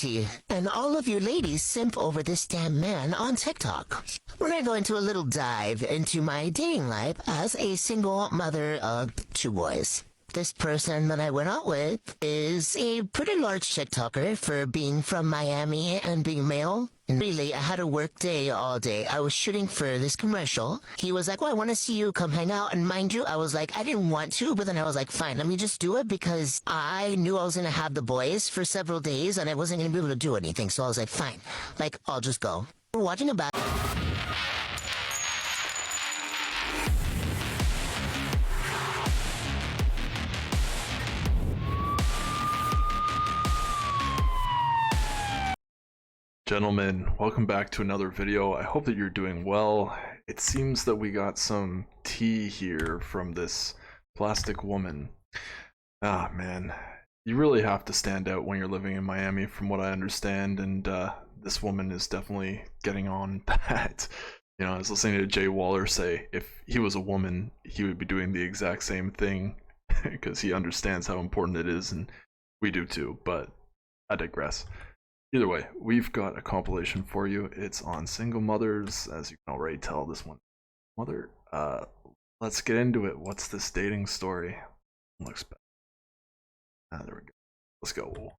masculinity, and all of you ladies simp over this damn man on TikTok. We're gonna go into a little dive into my dating life as a single mother of 2 boys. This person that I went out with is a pretty large TikToker for being from Miami and being male. And really, I had a work day all day. I was shooting for this commercial. He was like, well, I want to see you come hang out. And mind you, I was like, I didn't want to, but then I was like, fine, let me just do it because I knew I was going to have the boys for several days and I wasn't going to be able to do anything. So I was like, fine, like, I'll just go. We're watching a Gentlemen, welcome back to another video. I hope that you're doing well. It seems that we got some tea here from this plastic woman. Ah, man. You really have to stand out when you're living in Miami, from what I understand, and this woman is definitely getting on that. You know, I was listening to Jay Waller say if he was a woman, he would be doing the exact same thing because he understands how important it is, and we do too, but I digress. Either way, we've got a compilation for you. It's on single mothers, as you can already tell. This one, mother. Let's get into it. What's this dating story? Looks bad. There we go. Let's go.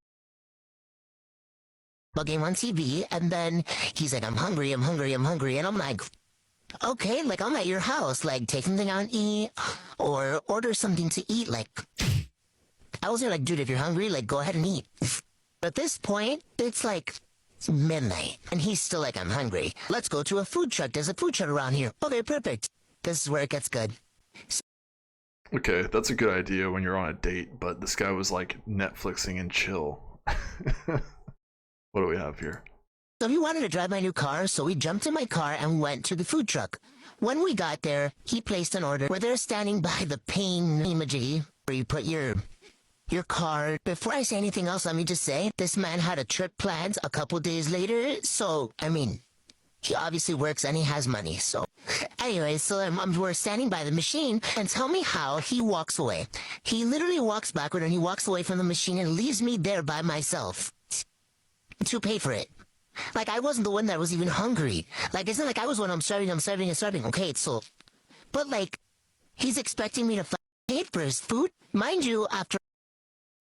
game on TV, and then he's like, I'm hungry, and I'm like, okay, like, I'm at your house, like, take something out and eat, or order something to eat, like, I was like, dude, if you're hungry, like, go ahead and eat. At this point, it's like midnight, and he's still like, I'm hungry. Let's go to a food truck. There's a food truck around here. Okay, perfect. This is where it gets good. Okay, that's a good idea when you're on a date, but this guy was like Netflixing and chill. What do we have here? So he wanted to drive my new car, so we jumped in my car and went to the food truck. When we got there, he placed an order where they're standing by the pain emoji where you put your card. Before I say anything else, let me just say, this man had a trip planned a couple days later, so, I mean, he obviously works and he has money, so. Anyway, so we're standing by the machine, and tell me how he walks away. He literally walks backward and he walks away from the machine and leaves me there by myself to pay for it. Like, I wasn't the one that was even hungry. Like, it's not like I was one, I'm starving. Okay, so, but like, he's expecting me to pay for his food? Mind you, after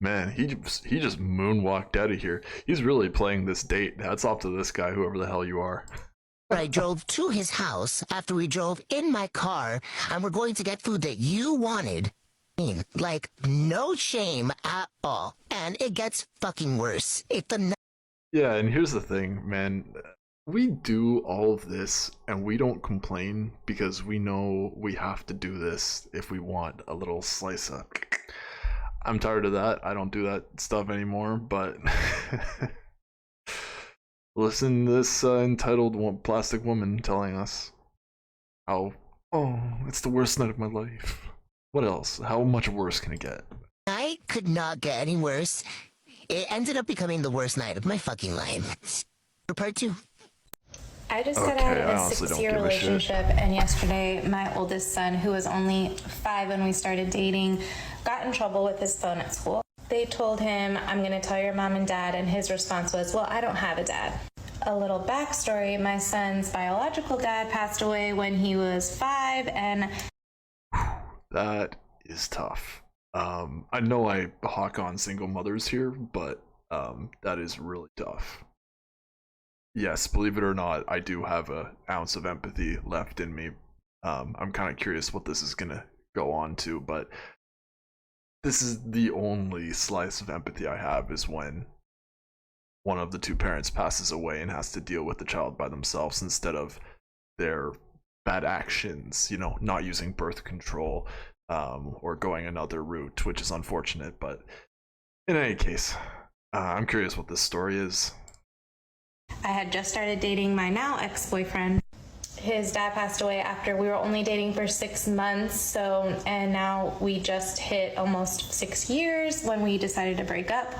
Man, he just moonwalked out of here. He's really playing this date. Hats off to this guy, whoever the hell you are. I drove to his house after we drove in my car, and we're going to get food that you wanted. Like, no shame at all. And it gets fucking worse. Yeah, and here's the thing, man. We do all of this, and we don't complain because we know we have to do this if we want a little slice of... I'm tired of that. I don't do that stuff anymore, but listen to this entitled plastic woman telling us how, oh, it's the worst night of my life. What else? How much worse can it get? I could not get any worse. It ended up becoming the worst night of my fucking life. Part 2. I just got out of a 6-year relationship, and yesterday my oldest son, who was only 5 when we started dating, got in trouble with his phone at school. They told him, I'm going to tell your mom and dad, and his response was, well, I don't have a dad. A little backstory, my son's biological dad passed away when he was 5, and... That is tough. I know I hawk on single mothers here, but that is really tough. Yes, believe it or not, I do have an ounce of empathy left in me. I'm kind of curious what this is going to go on to, but this is the only slice of empathy I have, is when one of the 2 parents passes away and has to deal with the child by themselves instead of their bad actions, you know, not using birth control or going another route, which is unfortunate. But in any case, I'm curious what this story is. I had just started dating my now ex-boyfriend. His dad passed away after we were only dating for 6 months, and now we just hit almost 6 years when we decided to break up.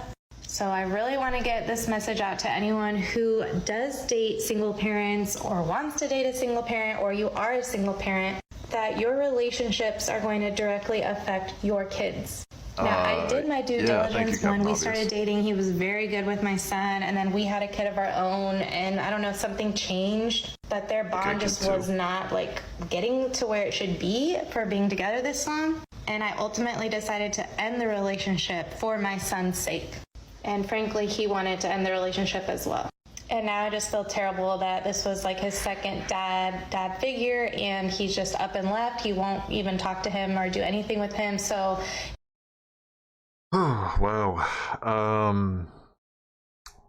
So I really want to get this message out to anyone who does date single parents or wants to date a single parent, or you are a single parent, that your relationships are going to directly affect your kids. Now, I did my due diligence when we started dating. dating. He was very good with my son, and then we had a kid of our own, and I don't know, something changed, but their bond just was not like getting to where it should be for being together this long. And I ultimately decided to end the relationship for my son's sake. And frankly, he wanted to end the relationship as well. And now I just feel terrible that this was like his second dad figure, and he's just up and left. He won't even talk to him or do anything with him. So oh, wow.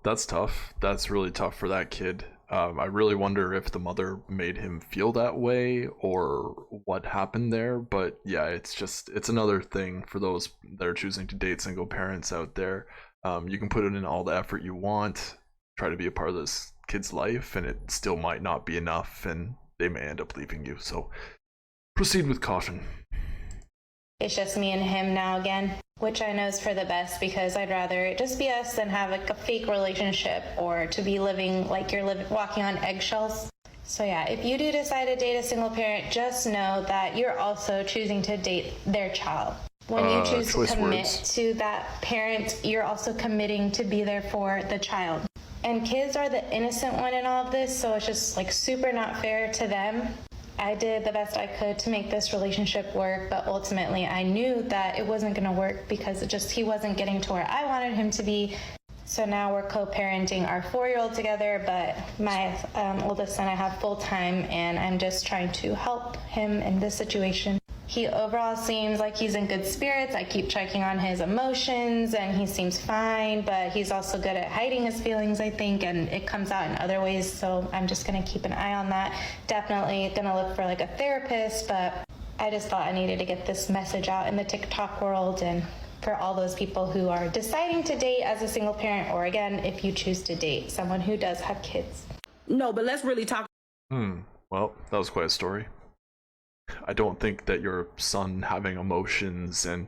That's tough. That's really tough for that kid. I really wonder if the mother made him feel that way or what happened there. But yeah, it's another thing for those that are choosing to date single parents out there. You can put in all the effort you want, try to be a part of this kid's life, and it still might not be enough, and they may end up leaving you. So proceed with caution. it's just me and him now again, which I know is for the best, because I'd rather it just be us than have like a fake relationship or to be living like you're walking on eggshells. So yeah, if you do decide to date a single parent, just know that you're also choosing to date their child. When you choose to commit to that parent, you're also committing to be there for the child. And kids are the innocent one in all of this, so it's just like super not fair to them. I did the best I could to make this relationship work, but ultimately I knew that it wasn't going to work because he wasn't getting to where I wanted him to be. So now we're co-parenting our 4-year-old together, but my oldest son I have full-time, and I'm just trying to help him in this situation. He overall seems like he's in good spirits. I keep checking on his emotions, and he seems fine, but he's also good at hiding his feelings, I think, and it comes out in other ways, so I'm just going to keep an eye on that. Definitely going to look for like a therapist, but I just thought I needed to get this message out in the TikTok world, and for all those people who are deciding to date as a single parent, or again, if you choose to date someone who does have kids. No, but let's really talk. Well, that was quite a story. I don't think that your son having emotions and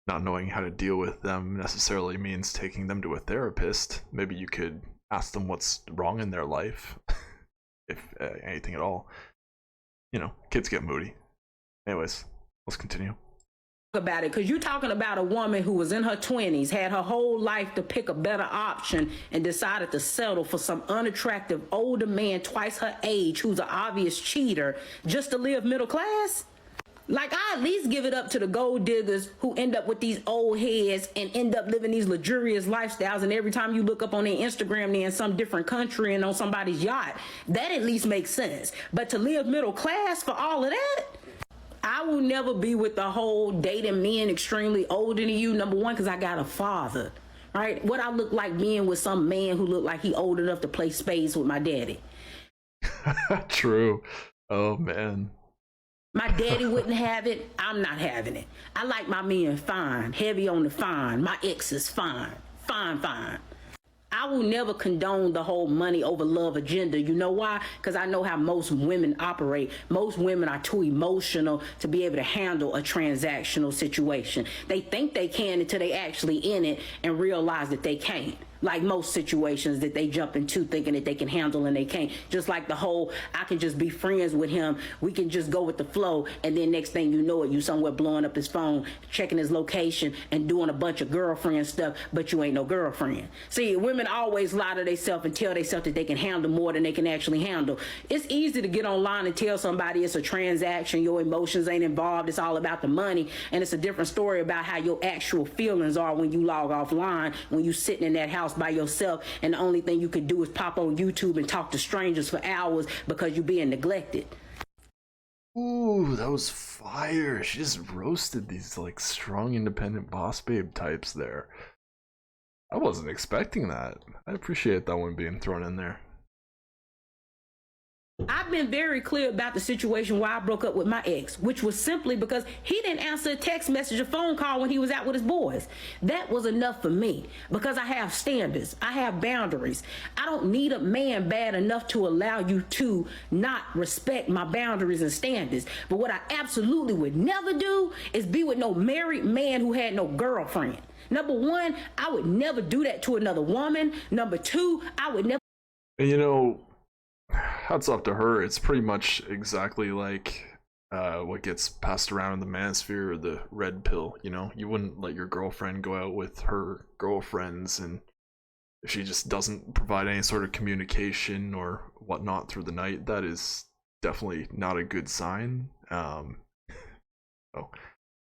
not knowing how to deal with them necessarily means taking them to a therapist. Maybe you could ask them what's wrong in their life, if anything at all. You know, kids get moody. Anyways, let's continue. About it, because you're talking about a woman who was in her 20s, had her whole life to pick a better option, and decided to settle for some unattractive older man twice her age who's an obvious cheater just to live middle class. Like, I at least give it up to the gold diggers who end up with these old heads and end up living these luxurious lifestyles, and every time you look up on their Instagram, they're in some different country and on somebody's yacht. That at least makes sense. But to live middle class for all of that? I will never be with the whole dating men extremely older than you, number one, because I got a father, right? What I look like being with some man who look like he old enough to play spades with my daddy. True. Oh, man. My daddy wouldn't have it. I'm not having it. I like my men fine, heavy on the fine. My ex is fine, fine. I will never condone the whole money over love agenda. You know why? Because I know how most women operate. Most women are too emotional to be able to handle a transactional situation. They think they can until they actually in it and realize that they can't. Like most situations that they jump into thinking that they can handle and they can't. Just like the whole, I can just be friends with him, we can just go with the flow, and then next thing you know it, you somewhere blowing up his phone, checking his location, and doing a bunch of girlfriend stuff, but you ain't no girlfriend. See, women always lie to themselves and tell themselves that they can handle more than they can actually handle. It's easy to get online and tell somebody it's a transaction, your emotions ain't involved, it's all about the money, and it's a different story about how your actual feelings are when you log offline, when you sitting in that house by yourself, and the only thing you can do is pop on YouTube and talk to strangers for hours because you're being neglected. Ooh, that was fire. She just roasted these like strong independent boss babe types there. I wasn't expecting that. I appreciate that one being thrown in there. I've been very clear about the situation why I broke up with my ex, which was simply because he didn't answer a text message or phone call when he was out with his boys. That was enough for me because I have standards. I have boundaries. I don't need a man bad enough to allow you to not respect my boundaries and standards. But what I absolutely would never do is be with no married man who had no girlfriend. Number one, I would never do that to another woman. Number two, I would never. And you know, hats off to her. It's pretty much exactly like what gets passed around in the manosphere, or the red pill. You know, you wouldn't let your girlfriend go out with her girlfriends, and if she just doesn't provide any sort of communication or whatnot through the night, that is definitely not a good sign. Oh,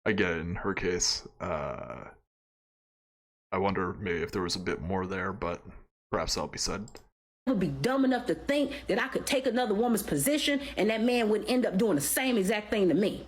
I get it in her case. I wonder maybe if there was a bit more there, but perhaps that'll be said. Would be dumb enough to think that I could take another woman's position and that man would end up doing the same exact thing to me.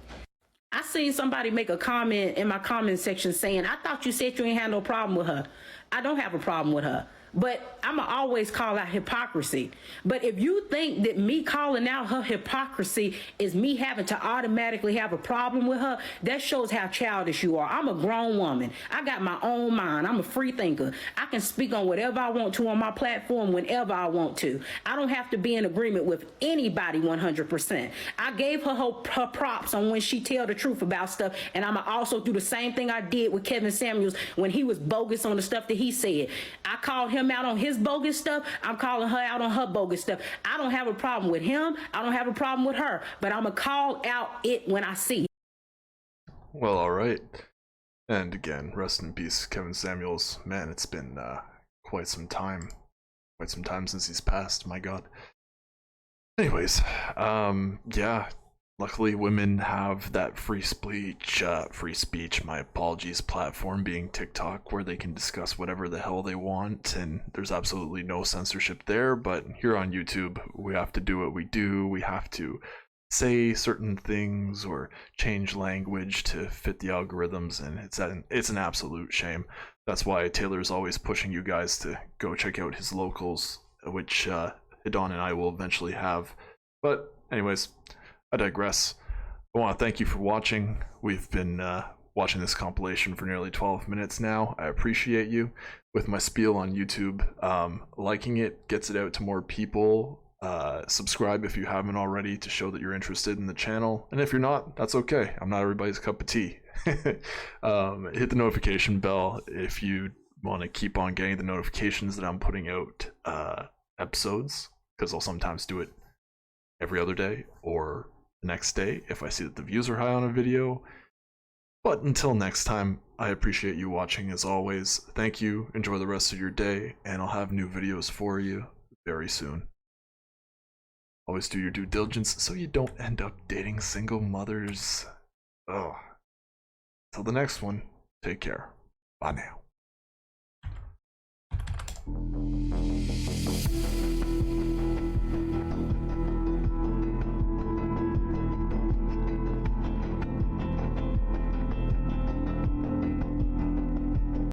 I seen somebody make a comment in my comment section saying, I thought you said you ain't had no problem with her. I don't have a problem with her, but I'ma always call out hypocrisy. But if you think that me calling out her hypocrisy is me having to automatically have a problem with her, that shows how childish you are. I'm a grown woman. I got my own mind. I'm a free thinker. I can speak on whatever I want to on my platform whenever I want to. I don't have to be in agreement with anybody 100%. I gave her props on when she tell the truth about stuff, and I'ma also do the same thing I did with Kevin Samuels when he was bogus on the stuff that he said. I called him out on his bogus stuff. I'm calling her out on her bogus stuff. I don't have a problem with him. I don't have a problem with her, but I'm gonna call out it when I see it. Well, all right. And again, rest in peace, Kevin Samuels. Man, it's been quite some time since he's passed. My God. Anyways, yeah. Luckily, women have that free speech, my apologies, platform being TikTok, where they can discuss whatever the hell they want, and there's absolutely no censorship there. But here on YouTube, we have to do what we do. We have to say certain things or change language to fit the algorithms, and it's an absolute shame. That's why Taylor's always pushing you guys to go check out his locals, which Hidan and I will eventually have. But anyways, I digress. I want to thank you for watching. We've been watching this compilation for nearly 12 minutes now. I appreciate you. With my spiel on YouTube, liking it gets it out to more people. Subscribe if you haven't already to show that you're interested in the channel. And if you're not, that's okay. I'm not everybody's cup of tea. Hit the notification bell if you want to keep on getting the notifications that I'm putting out episodes, because I'll sometimes do it every other day or the next day if I see that the views are high on a video. But until next time, I appreciate you watching as always. Thank you, enjoy the rest of your day, and I'll have new videos for you very soon. Always do your due diligence so you don't end up dating single mothers. Oh. Till the next one, take care. Bye now.